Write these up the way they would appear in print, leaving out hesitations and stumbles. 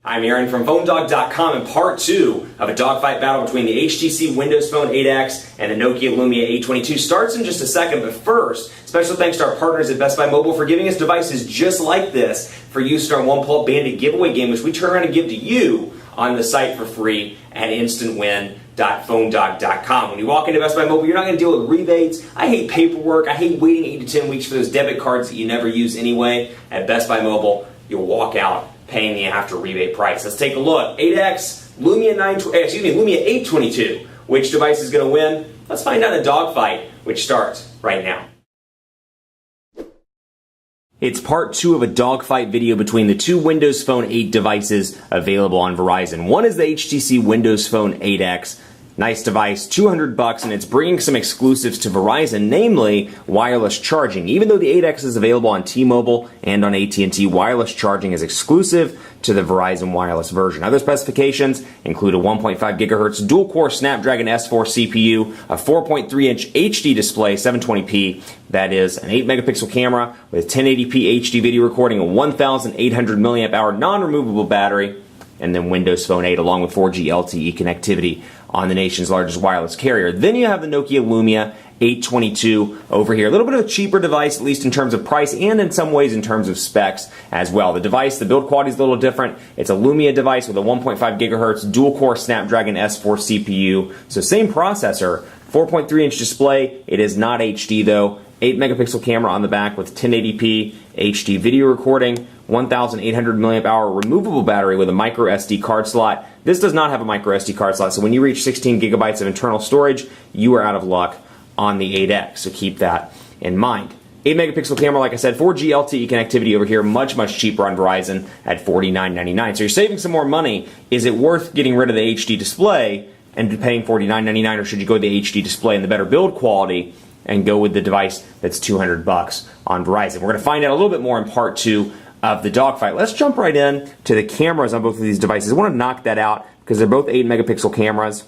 I'm Aaron from PhoneDog.com, and part 2 of a dogfight battle between the HTC Windows Phone 8X and the Nokia Lumia 822 starts in just a second, but first, special thanks to our partners at Best Buy Mobile for giving us devices just like this for use in our One Pull-Up Bandit giveaway game, which we turn around and give to you on the site for free at instantwin.phonedog.com. When you walk into Best Buy Mobile, you're not going to deal with rebates. I hate paperwork. I hate waiting 8 to 10 weeks for those debit cards that you never use anyway. At Best Buy Mobile, you'll walk out paying the after rebate price. Let's take a look. 8X, Lumia 822. Which device is going to win? Let's find out in a dogfight, which starts right now. It's part 2 of a dogfight video between the two Windows Phone 8 devices available on Verizon. One is the HTC Windows Phone 8X. Nice device, $200, and it's bringing some exclusives to Verizon, namely wireless charging. Even though the 8X is available on T-Mobile and on AT&T, wireless charging is exclusive to the Verizon wireless version. Other specifications include a 1.5 gigahertz dual-core Snapdragon S4 CPU, a 4.3-inch HD display, 720p. That is an 8-megapixel camera with 1080p HD video recording, a 1,800 milliamp hour non-removable battery, and then Windows Phone 8 along with 4G LTE connectivity on the nation's largest wireless carrier. Then you have the Nokia Lumia 822 over here. A little bit of a cheaper device, at least in terms of price and in some ways in terms of specs as well. The device, the build quality is a little different. It's a Lumia device with a 1.5 gigahertz dual-core Snapdragon S4 CPU. So same processor, 4.3-inch display. It is not HD though. 8-megapixel camera on the back with 1080p HD video recording, 1,800 milliamp hour removable battery with a micro SD card slot. This does not have a micro SD card slot, so when you reach 16 gigabytes of internal storage, you are out of luck on the 8X, so keep that in mind. 8-megapixel camera, like I said, 4G LTE connectivity over here, much cheaper on Verizon at $49.99. So you're saving some more money. Is it worth getting rid of the HD display and paying $49.99, or should you go with the HD display and the better build quality and go with the device that's $200 on Verizon? We're going to find out a little bit more in part 2 of the dogfight. Let's jump right in to the cameras on both of these devices. I want to knock that out because they're both 8-megapixel cameras.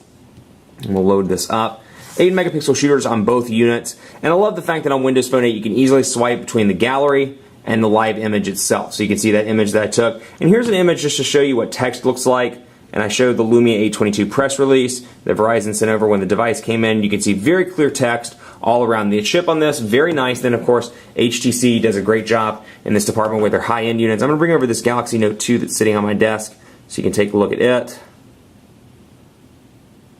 And we'll load this up. 8-megapixel shooters on both units. And I love the fact that on Windows Phone 8 you can easily swipe between the gallery and the live image itself. So you can see that image that I took. And here's an image just to show you what text looks like. And I showed the Lumia 822 press release that Verizon sent over when the device came in. You can see very clear text all around the chip on this. Very nice. Then, of course, HTC does a great job in this department with their high-end units. I'm going to bring over this Galaxy Note 2 that's sitting on my desk so you can take a look at it.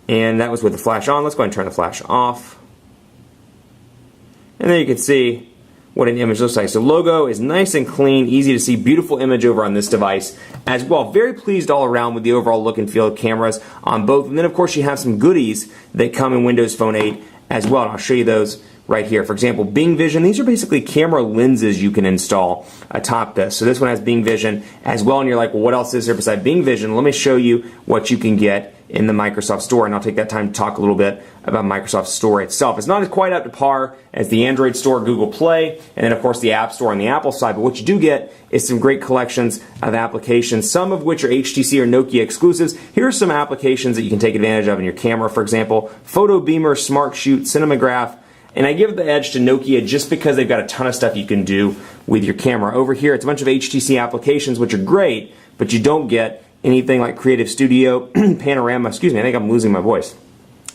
And that was with the flash on. Let's go ahead and turn the flash off. And there you can see what an image looks like. So logo is nice and clean, easy to see, beautiful image over on this device as well. Very pleased all around with the overall look and feel of cameras on both. And then of course you have some goodies that come in Windows Phone 8 as well. And I'll show you those right here. For example, Bing Vision. These are basically camera lenses you can install atop this. So this one has Bing Vision as well. And you're like, well, what else is there besides Bing Vision? Let me show you what you can get in the Microsoft Store, and I'll take that time to talk a little bit about Microsoft Store itself. It's not quite up to par as the Android Store, Google Play, and then of course the App Store on the Apple side, but what you do get is some great collections of applications, some of which are HTC or Nokia exclusives. Here are some applications that you can take advantage of in your camera. For example, Photo Beamer, Smart Shoot, Cinemagraph, and I give the edge to Nokia just because they've got a ton of stuff you can do with your camera. Over here, it's a bunch of HTC applications which are great, but you don't get anything like Creative Studio, Panorama, excuse me, I think I'm losing my voice.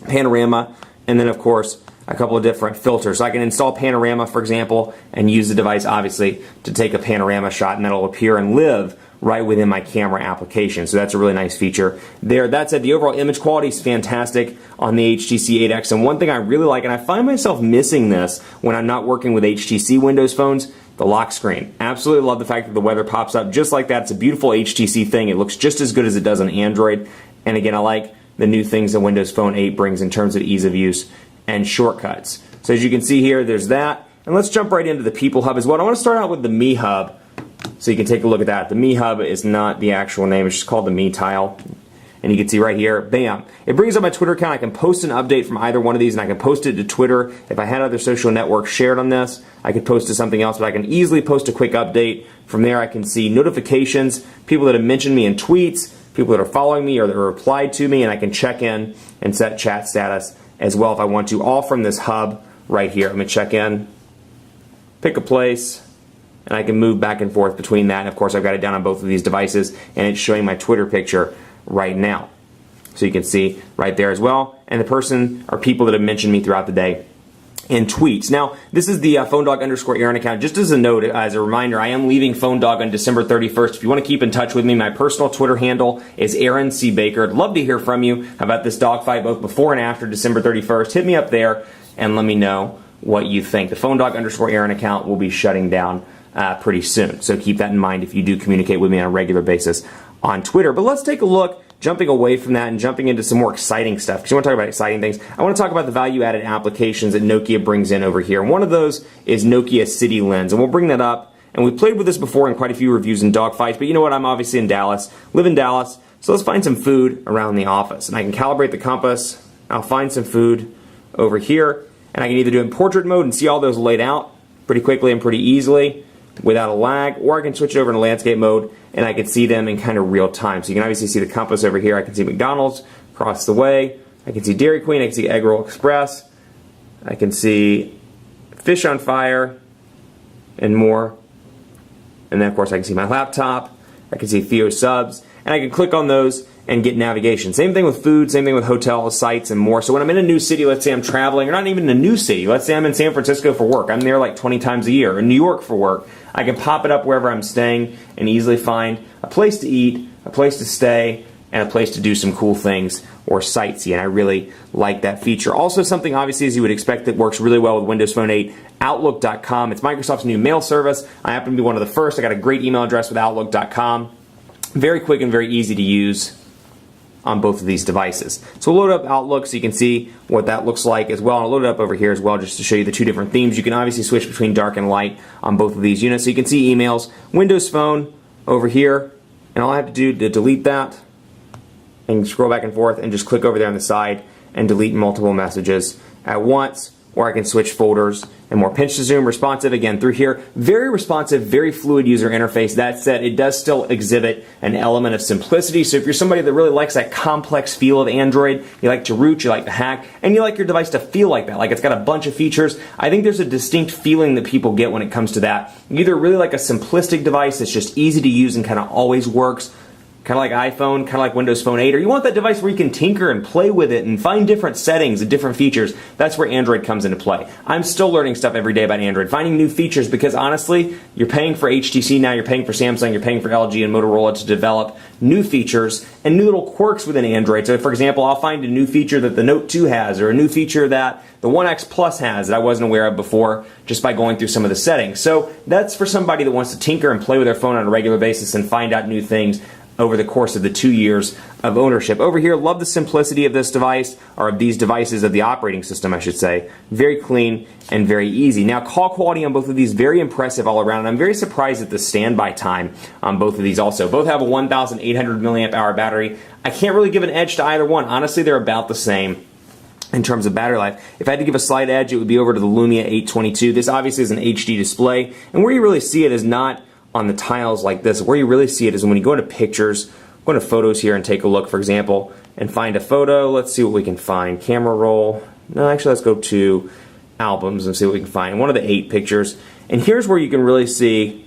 Panorama, and then of course a couple of different filters. So I can install Panorama, for example, and use the device obviously to take a panorama shot, and that'll appear and live right within my camera application. So that's a really nice feature there. That said, the overall image quality is fantastic on the HTC 8X, and one thing I really like, and I find myself missing this when I'm not working with HTC Windows phones, the lock screen. Absolutely love the fact that the weather pops up just like that. It's a beautiful HTC thing. It looks just as good as it does on Android. And again, I like the new things that Windows Phone 8 brings in terms of ease of use and shortcuts. So as you can see here, there's that. And let's jump right into the People Hub as well. I want to start out with the Me Hub so you can take a look at that. The Me Hub is not the actual name. It's just called the Me Tile. And you can see right here, bam, it brings up my Twitter account. I can post an update from either one of these, and I can post it to Twitter. If I had other social networks shared on this, I could post to something else, but I can easily post a quick update. From there, I can see notifications, people that have mentioned me in tweets, people that are following me or that have replied to me, and I can check in and set chat status as well if I want to, all from this hub right here. Let me check in, pick a place, and I can move back and forth between that. And of course, I've got it down on both of these devices, and it's showing my Twitter picture right now. So you can see right there as well, and the person or people that have mentioned me throughout the day in tweets. Now, this is the PhoneDog_Aaron account. Just as a note, as a reminder, I am leaving PhoneDog on December 31st. If you want to keep in touch with me, my personal Twitter handle is Aaron C. Baker. I'd love to hear from you about this dogfight, both before and after December 31st. Hit me up there and let me know what you think. The PhoneDog_Aaron account will be shutting down pretty soon. So keep that in mind if you do communicate with me on a regular basis on Twitter. But let's take a look, jumping away from that and jumping into some more exciting stuff, because you want to talk about exciting things. I want to talk about the value-added applications that Nokia brings in over here. And one of those is Nokia City Lens, and we'll bring that up. And we played with this before in quite a few reviews and dogfights, but you know what? I'm obviously in Dallas, live in Dallas, so let's find some food around the office. And I can calibrate the compass. I'll find some food over here, and I can either do it in portrait mode and see all those laid out pretty quickly and pretty easily without a lag, or I can switch it over to landscape mode and I can see them in kind of real time. So you can obviously see the compass over here. I can see McDonald's across the way. I can see Dairy Queen. I can see Egg Roll Express. I can see Fish on Fire and more. And then of course I can see my laptop. I can see Theo Subs, and I can click on those and get navigation. Same thing with food, same thing with hotel sites and more. So when I'm in a new city, let's say I'm traveling, or not even in a new city, let's say I'm in San Francisco for work, I'm there like 20 times a year, or New York for work, I can pop it up wherever I'm staying and easily find a place to eat, a place to stay, and a place to do some cool things or sightsee, and I really like that feature. Also something obviously, as you would expect, that works really well with Windows Phone 8, Outlook.com. It's Microsoft's new mail service. I happen to be one of the first. I got a great email address with Outlook.com. Very quick and very easy to use on both of these devices. So we'll load up Outlook so you can see what that looks like as well. And I'll load it up over here as well just to show you the two different themes. You can obviously switch between dark and light on both of these units. So you can see emails, Windows Phone over here, and all I have to do to delete that and scroll back and forth and just click over there on the side and delete multiple messages at once. Or I can switch folders and more. Pinch to zoom, responsive again through here. Very responsive, very fluid user interface. That said, it does still exhibit an element of simplicity. So if you're somebody that really likes that complex feel of Android, you like to root, you like to hack, and you like your device to feel like that, like it's got a bunch of features, I think there's a distinct feeling that people get when it comes to that. You either really like a simplistic device that's just easy to use and kind of always works, kind of like iPhone, kind of like Windows Phone 8, or you want that device where you can tinker and play with it and find different settings and different features. That's where Android comes into play. I'm still learning stuff every day about Android, finding new features, because honestly, you're paying for HTC now, you're paying for Samsung, you're paying for LG and Motorola to develop new features and new little quirks within Android. So for example, I'll find a new feature that the Note 2 has, or a new feature that the One X Plus has that I wasn't aware of before just by going through some of the settings. So that's for somebody that wants to tinker and play with their phone on a regular basis and find out new things over the course of the 2 years of ownership. Over here, love the simplicity of this device, or of these devices, of the operating system, I should say. Very clean and very easy. Now, call quality on both of these, very impressive all around, and I'm very surprised at the standby time on both of these also. Both have a 1,800 milliamp hour battery. I can't really give an edge to either one. Honestly, they're about the same in terms of battery life. If I had to give a slight edge, it would be over to the Lumia 822. This obviously is an HD display, and where you really see it is not on the tiles like this. Where you really see it is when you go into pictures, go into photos here and take a look, for example, and find a photo. Let's see what we can find. Camera roll. No, actually, let's go to albums and see what we can find. One of the 8 pictures. And here's where you can really see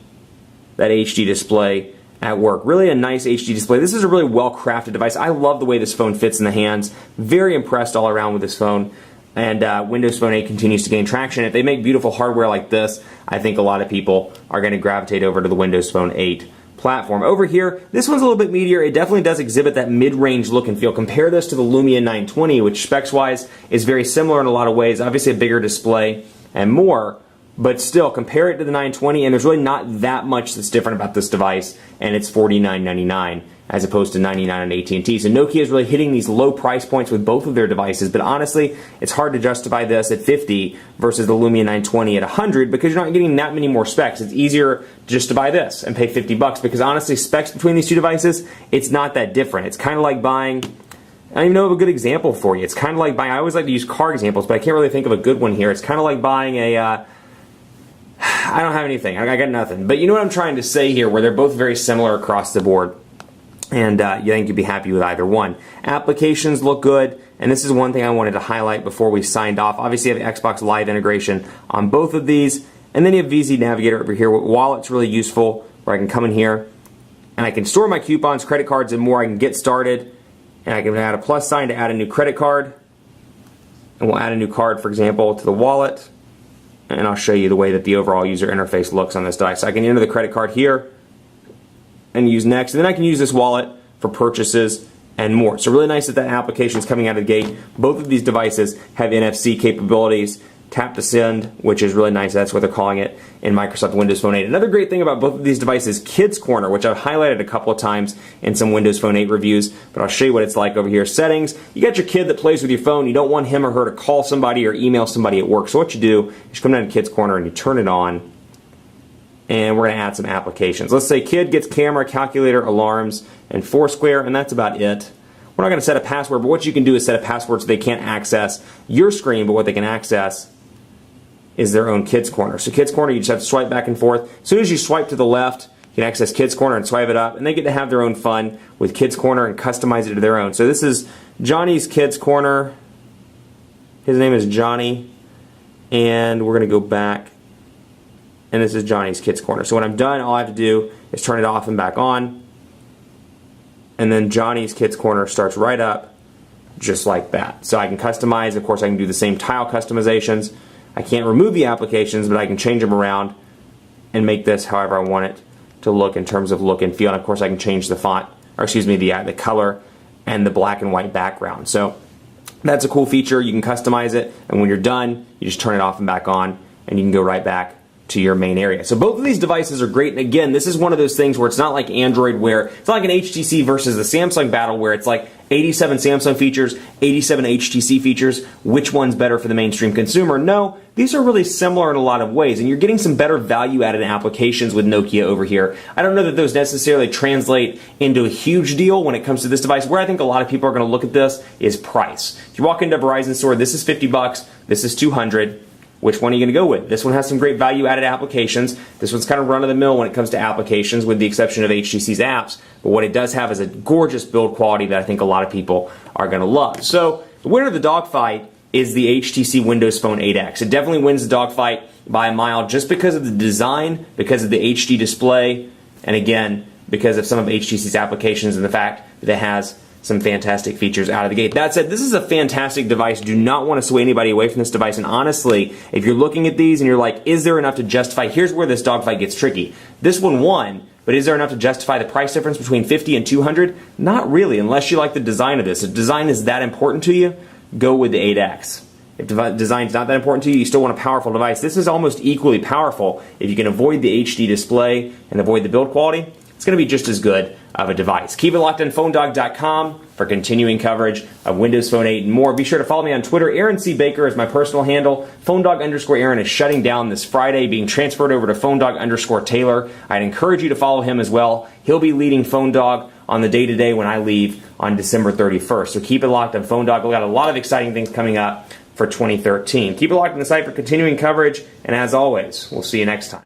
that HD display at work. Really a nice HD display. This is a really well-crafted device. I love the way this phone fits in the hands. Very impressed all around with this phone. And Windows Phone 8 continues to gain traction. If they make beautiful hardware like this, I think a lot of people are going to gravitate over to the Windows Phone 8 platform. Over here, this one's a little bit meatier. It definitely does exhibit that mid-range look and feel. Compare this to the Lumia 920, which specs-wise is very similar in a lot of ways. Obviously a bigger display and more, but still, compare it to the 920, and there's really not that much that's different about this device, and it's $49.99 as opposed to $99 on AT&T. So Nokia is really hitting these low price points with both of their devices, but honestly, it's hard to justify this at $50 versus the Lumia 920 at $100 because you're not getting that many more specs. It's easier just to buy this and pay $50 because honestly, specs between these two devices, it's not that different. It's kind of like buying, I don't even know of a good example for you. It's kind of like buying, I always like to use car examples, but I can't really think of a good one here. It's kind of like buying a, I don't have anything. I got nothing. But you know what I'm trying to say here, where they're both very similar across the board. And you think you'd be happy with either one. Applications look good, and this is one thing I wanted to highlight before we signed off. Obviously, you have Xbox Live integration on both of these, And then you have VZ Navigator over here. Wallet's really useful, where I can come in here and I can store my coupons, credit cards, and more. I can get started, and I can add a plus sign to add a new credit card. And we'll add a new card, for example, to the wallet. And I'll show you the way that the overall user interface looks on this device. So I can enter the credit card here and use next. And then I can use this wallet for purchases and more. So really nice that that application is coming out of the gate. Both of these devices have NFC capabilities. Tap to send, which is really nice. That's what they're calling it in Microsoft Windows Phone 8. Another great thing about both of these devices, Kids Corner, which I've highlighted a couple of times in some Windows Phone 8 reviews, but I'll show you what it's like over here. Settings, you got your kid that plays with your phone. You don't want him or her to call somebody or email somebody at work. So what you do is you come down to Kids Corner and you turn it on, and we're going to add some applications. Let's say kid gets camera, calculator, alarms, and Foursquare, and that's about it. We're not going to set a password, but what you can do is set a password so they can't access your screen, but what they can access is their own Kids Corner. So Kids Corner, you just have to swipe back and forth. As soon as you swipe to the left, you can access Kids Corner and swipe it up, and they get to have their own fun with Kids Corner and customize it to their own. So this is Johnny's Kids Corner. His name is Johnny, and we're going to go back, and this is Johnny's Kids Corner. So when I'm done, all I have to do is turn it off and back on, and then Johnny's Kids Corner starts right up just like that. So I can customize. Of course, I can do the same tile customizations. I can't remove the applications, but I can change them around and make this however I want it to look in terms of look and feel. And of course, I can change the font, or excuse me, the color and the black and white background. So that's a cool feature. You can customize it, and when you're done, you just turn it off and back on, and you can go right back to your main area. So both of these devices are great, and again, this is one of those things where it's not like Android, where it's not like an HTC versus the Samsung battle, where it's like 87 Samsung features, 87 HTC features, which one's better for the mainstream consumer? No, these are really similar in a lot of ways, and you're getting some better value-added applications with Nokia over here. I don't know that those necessarily translate into a huge deal when it comes to this device. Where I think a lot of people are going to look at this is price. If you walk into a Verizon store, this is 50 bucks, this is 200. Which one are you going to go with? This one has some great value-added applications. This one's kind of run-of-the-mill when it comes to applications, with the exception of HTC's apps. But what it does have is a gorgeous build quality that I think a lot of people are going to love. So the winner of the dogfight is the HTC Windows Phone 8X. It definitely wins the dogfight by a mile, just because of the design, because of the HD display, and again, because of some of HTC's applications and the fact that it has some fantastic features out of the gate. That said, this is a fantastic device. Do not want to sway anybody away from this device. And honestly, if you're looking at these and you're like, is there enough to justify? Here's where this dogfight gets tricky. This one won, but is there enough to justify the price difference between 50 and 200? Not really, unless you like the design of this. If design is that important to you, go with the 8X. If design's not that important to you, you still want a powerful device. This is almost equally powerful. If you can avoid the HD display and avoid the build quality, it's going to be just as good of a device. Keep it locked on PhoneDog.com for continuing coverage of Windows Phone 8 and more. Be sure to follow me on Twitter. Aaron C. Baker is my personal handle. PhoneDog_Aaron is shutting down this Friday, being transferred over to PhoneDog_Taylor. I'd encourage you to follow him as well. He'll be leading PhoneDog on the day-to-day when I leave on December 31st. So keep it locked on PhoneDog. We've got a lot of exciting things coming up for 2013. Keep it locked on the site for continuing coverage, and as always, we'll see you next time.